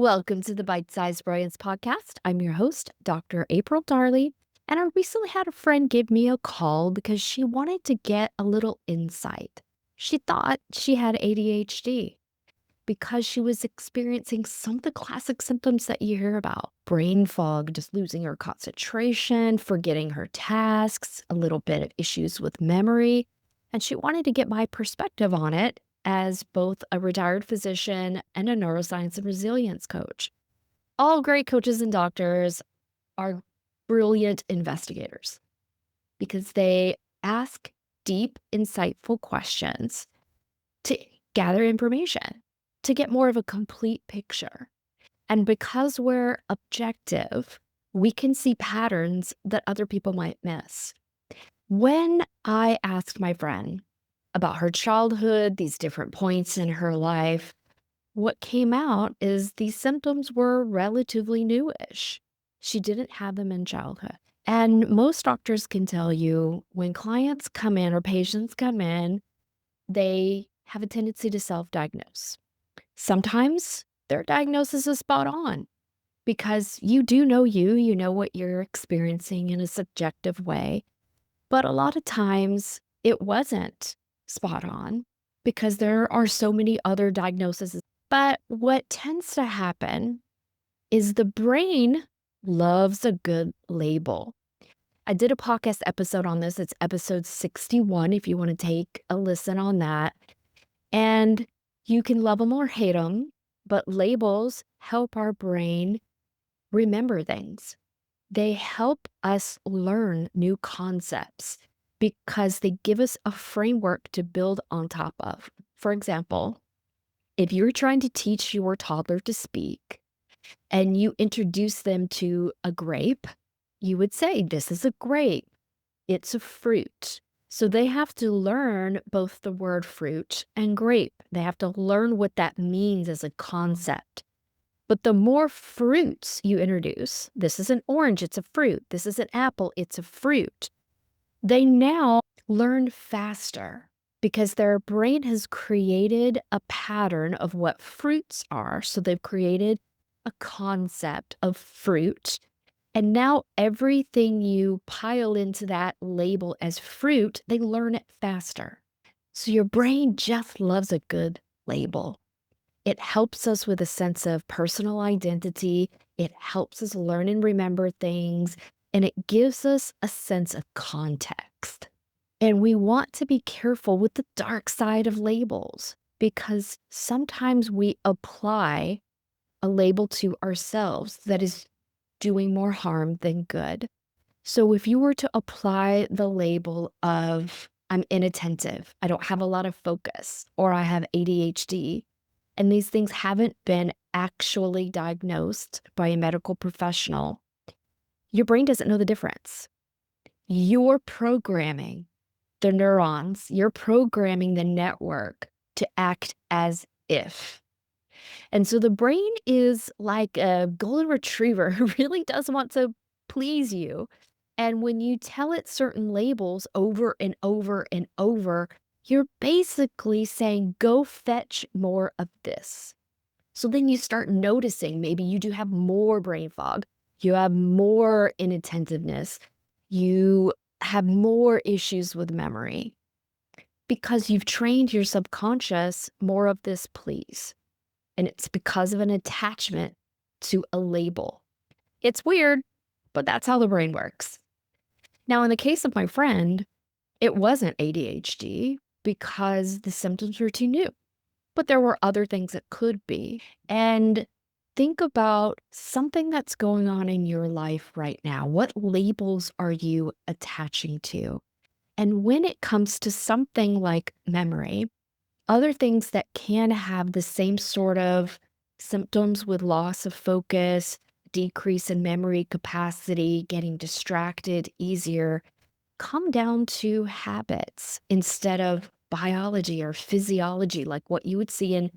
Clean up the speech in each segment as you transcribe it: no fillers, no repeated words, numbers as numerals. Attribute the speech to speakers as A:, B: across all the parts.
A: Welcome to the Bite-Sized Brilliance Podcast. I'm your host, Dr. April Darley, and I recently had a friend give me a call because she wanted to get a little insight. She thought she had ADHD because she was experiencing some of the classic symptoms that you hear about: brain fog, just losing her concentration, forgetting her tasks, a little bit of issues with memory. And she wanted to get my perspective on it as both a retired physician and a neuroscience and resilience coach. All great coaches and doctors are brilliant investigators because they ask deep, insightful questions to gather information, to get more of a complete picture. And because we're objective, we can see patterns that other people might miss. When I asked my friend about her childhood, these different points in her life, what came out is these symptoms were relatively newish. She didn't have them in childhood. And most doctors can tell you when clients come in or patients come in, they have a tendency to self-diagnose. Sometimes their diagnosis is spot on because you do know you know what you're experiencing in a subjective way. But a lot of times it wasn't spot on because there are so many other diagnoses. But what tends to happen is the brain loves a good label. I did a podcast episode on this. It's episode 61 if you want to take a listen on that. And you can love them or hate them, but labels help our brain remember things. They help us learn new concepts because they give us a framework to build on top of. For example, if you're trying to teach your toddler to speak and you introduce them to a grape, you would say, "This is a grape. It's a fruit." So they have to learn both the word fruit and grape. They have to learn what that means as a concept. But the more fruits you introduce, this is an orange, it's a fruit. This is an apple, it's a fruit. They now learn faster because their brain has created a pattern of what fruits are. So they've created a concept of fruit. And now everything you pile into that label as fruit, they learn it faster. So your brain just loves a good label. It helps us with a sense of personal identity. It helps us learn and remember things, and it gives us a sense of context. And we want to be careful with the dark side of labels because sometimes we apply a label to ourselves that is doing more harm than good. So if you were to apply the label of "I'm inattentive, I don't have a lot of focus," or "I have ADHD," and these things haven't been actually diagnosed by a medical professional, your brain doesn't know the difference. You're programming the neurons, you're programming the network to act as if. And so the brain is like a golden retriever who really does want to please you. And when you tell it certain labels over and over and over, you're basically saying, "Go fetch more of this." So then you start noticing maybe you do have more brain fog, you have more inattentiveness, you have more issues with memory because you've trained your subconscious more of this please. And it's because of an attachment to a label. It's weird, but that's how the brain works. Now, in the case of my friend, it wasn't ADHD because the symptoms were too new, but there were other things that could be. And think about something that's going on in your life right now. What labels are you attaching to? And when it comes to something like memory, other things that can have the same sort of symptoms with loss of focus, decrease in memory capacity, getting distracted easier, come down to habits instead of biology or physiology, like what you would see in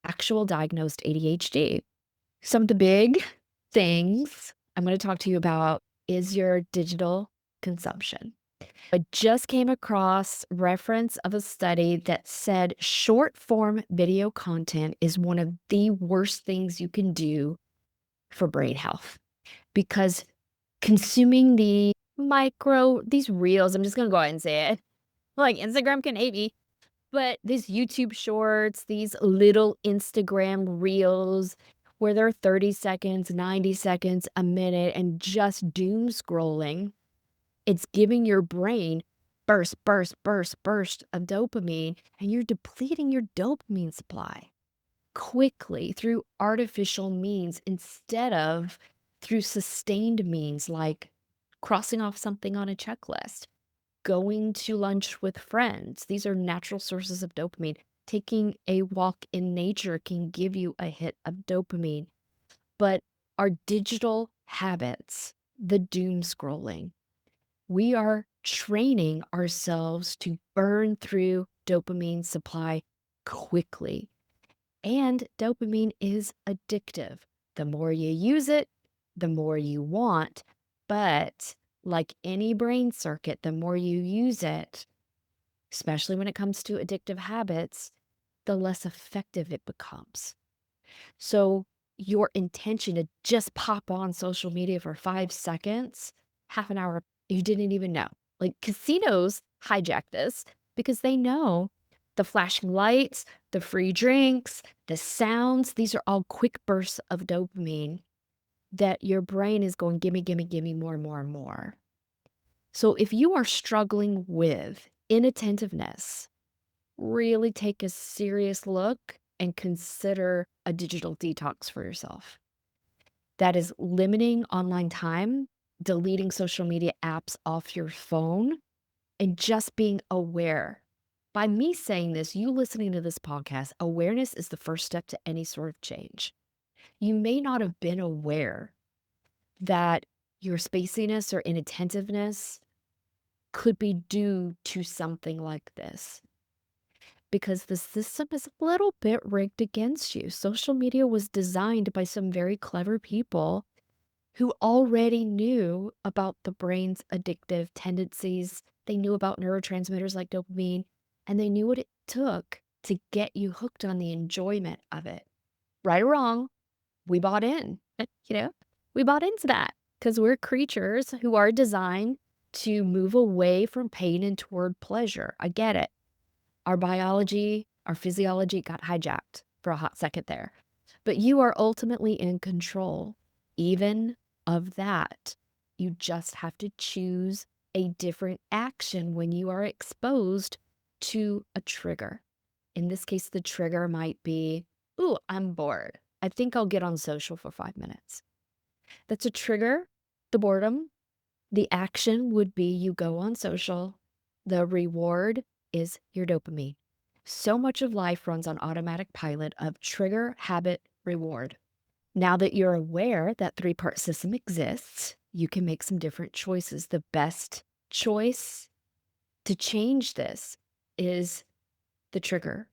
A: actual diagnosed ADHD. Some of the big things I'm going to talk to you about is your digital consumption. I just came across reference of a study that said short form video content is one of the worst things you can do for brain health because consuming these reels, I'm just gonna go ahead and say it. Like Instagram can hate me, but these YouTube shorts, these little Instagram reels where they're 30 seconds, 90 seconds, a minute, and just doom scrolling, it's giving your brain burst, burst, burst, burst of dopamine, and you're depleting your dopamine supply quickly through artificial means instead of through sustained means like crossing off something on a checklist, going to lunch with friends. These are natural sources of dopamine. Taking a walk in nature can give you a hit of dopamine. But our digital habits, the doom scrolling, we are training ourselves to burn through dopamine supply quickly. And dopamine is addictive. The more you use it, the more you want. But like any brain circuit, the more you use it, especially when it comes to addictive habits, the less effective it becomes. So your intention to just pop on social media for 5 seconds, half an hour, you didn't even know. Like casinos hijack this because they know the flashing lights, the free drinks, the sounds, these are all quick bursts of dopamine that your brain is going, gimme, gimme, gimme more and more and more. So if you are struggling with inattentiveness, really take a serious look and consider a digital detox for yourself. That is limiting online time, deleting social media apps off your phone, and just being aware. By me saying this, you listening to this podcast, awareness is the first step to any sort of change. You may not have been aware that your spaciness or inattentiveness could be due to something like this because the system is a little bit rigged against you. Social media was designed by some very clever people who already knew about the brain's addictive tendencies. They knew about neurotransmitters like dopamine, and they knew what it took to get you hooked on the enjoyment of it. Right or wrong, we bought in. We bought into that because we're creatures who are designed to move away from pain and toward pleasure. I get it. Our biology, our physiology got hijacked for a hot second there. But you are ultimately in control, even of that. You just have to choose a different action when you are exposed to a trigger. In this case, the trigger might be, ooh, I'm bored. I think I'll get on social for 5 minutes. That's a trigger, the boredom. The action would be you go on social. The reward is your dopamine. So much of life runs on automatic pilot of trigger, habit, reward. Now that you're aware that three-part system exists, you can make some different choices. The best choice to change this is the trigger.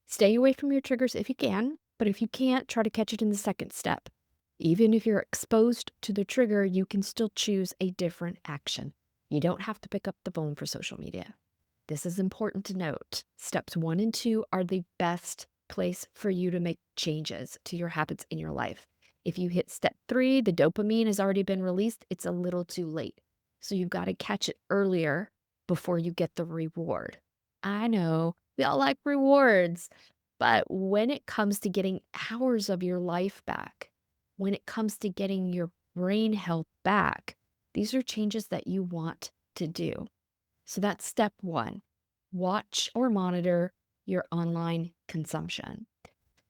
A: Stay away from your triggers if you can, but if you can't, try to catch it in the second step. Even if you're exposed to the trigger, you can still choose a different action. You don't have to pick up the phone for social media. This is important to note. Steps 1 and 2 are the best place for you to make changes to your habits in your life. If you hit step 3, the dopamine has already been released, it's a little too late. So you've got to catch it earlier before you get the reward. I know we all like rewards, but when it comes to getting hours of your life back, when it comes to getting your brain health back, these are changes that you want to do. So that's step 1. Watch or monitor your online consumption.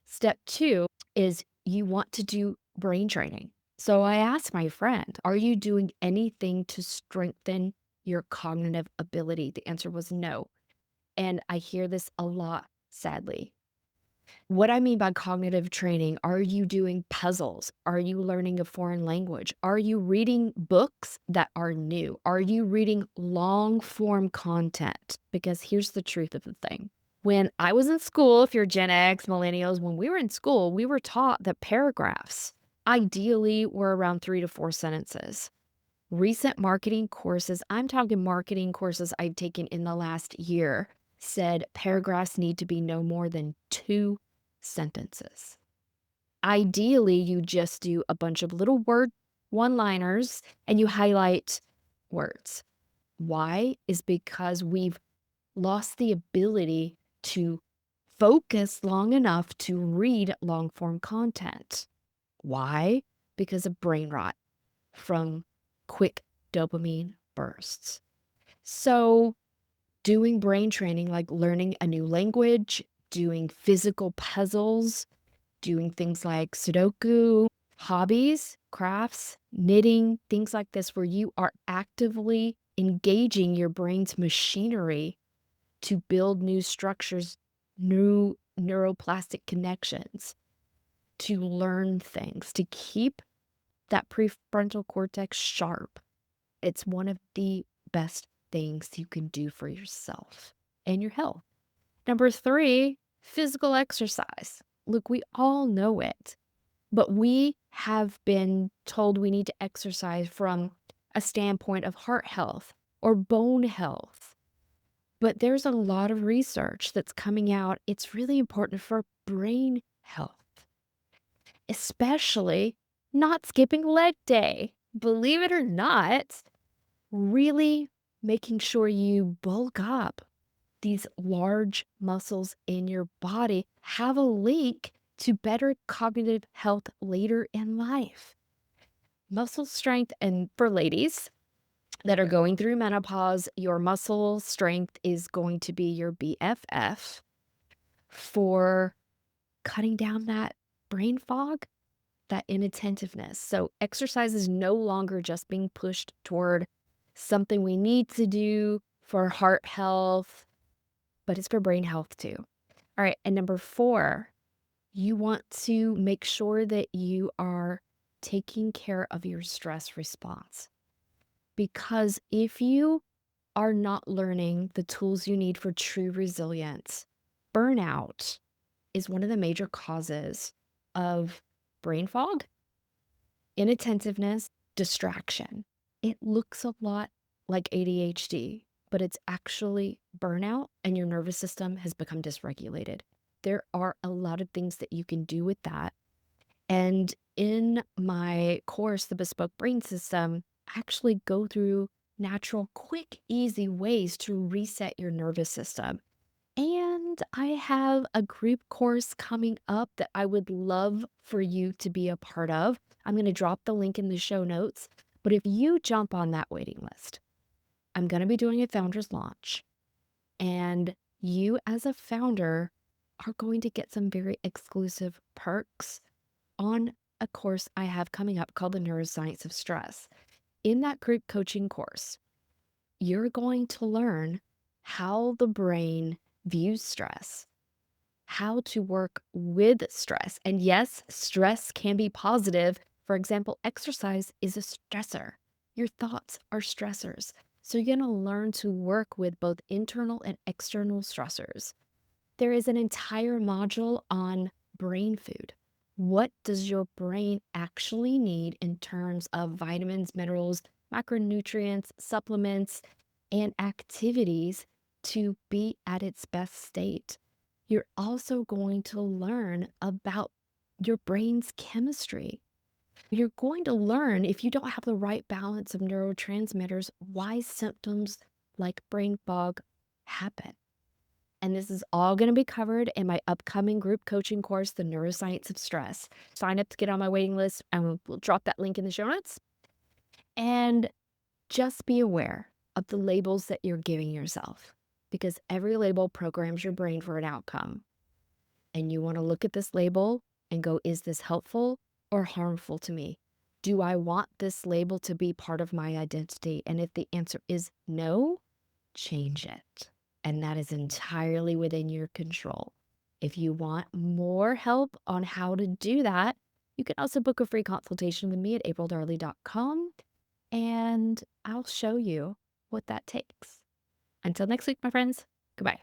A: Step 2 is you want to do brain training. So I asked my friend, are you doing anything to strengthen your cognitive ability? The answer was no. And I hear this a lot, sadly. What I mean by cognitive training, are you doing puzzles? Are you learning a foreign language? Are you reading books that are new? Are you reading long form content? Because here's the truth of the thing. When I was in school, if you're Gen X, millennials, when we were in school, we were taught that paragraphs ideally were around 3 to 4 sentences. Recent marketing courses, I'm talking marketing courses I've taken in the last year, said paragraphs need to be no more than 2 sentences. Ideally, you just do a bunch of little word one-liners and you highlight words. Why? Is because we've lost the ability to focus long enough to read long form content. Why? Because of brain rot from quick dopamine bursts. So, doing brain training, like learning a new language, doing physical puzzles, doing things like Sudoku, hobbies, crafts, knitting, things like this, where you are actively engaging your brain's machinery to build new structures, new neuroplastic connections, to learn things, to keep that prefrontal cortex sharp. It's one of the best things you can do for yourself and your health. Number 3, physical exercise. Look, we all know it, but we have been told we need to exercise from a standpoint of heart health or bone health. But there's a lot of research that's coming out. It's really important for brain health, especially not skipping leg day. Believe it or not, really making sure you bulk up these large muscles in your body have a link to better cognitive health later in life. Muscle strength, and for ladies that are going through menopause, your muscle strength is going to be your BFF for cutting down that brain fog, that inattentiveness. So exercise is no longer just being pushed toward something we need to do for heart health, but it's for brain health too. All right. And number 4, you want to make sure that you are taking care of your stress response. Because if you are not learning the tools you need for true resilience, burnout is one of the major causes of brain fog, inattentiveness, distraction. It looks a lot like ADHD, but it's actually burnout and your nervous system has become dysregulated. There are a lot of things that you can do with that. And in my course, The Bespoke Brain System, I actually go through natural, quick, easy ways to reset your nervous system. And I have a group course coming up that I would love for you to be a part of. I'm going to drop the link in the show notes. But if you jump on that waiting list, I'm going to be doing a founder's launch. And you, as a founder, are going to get some very exclusive perks on a course I have coming up called the Neuroscience of Stress. In that group coaching course, you're going to learn how the brain views stress, how to work with stress. And yes, stress can be positive. For example, exercise is a stressor. Your thoughts are stressors. So you're going to learn to work with both internal and external stressors. There is an entire module on brain food. What does your brain actually need in terms of vitamins, minerals, macronutrients, supplements, and activities to be at its best state? You're also going to learn about your brain's chemistry. You're going to learn, if you don't have the right balance of neurotransmitters, why symptoms like brain fog happen. And this is all going to be covered in my upcoming group coaching course, The Neuroscience of Stress. Sign up to get on my waiting list, and we'll drop that link in the show notes. And just be aware of the labels that you're giving yourself, because every label programs your brain for an outcome. And you want to look at this label and go, is this helpful or harmful to me? Do I want this label to be part of my identity? And if the answer is no, change it. And that is entirely within your control. If you want more help on how to do that, you can also book a free consultation with me at aprildarley.com, and I'll show you what that takes. Until next week, my friends, goodbye.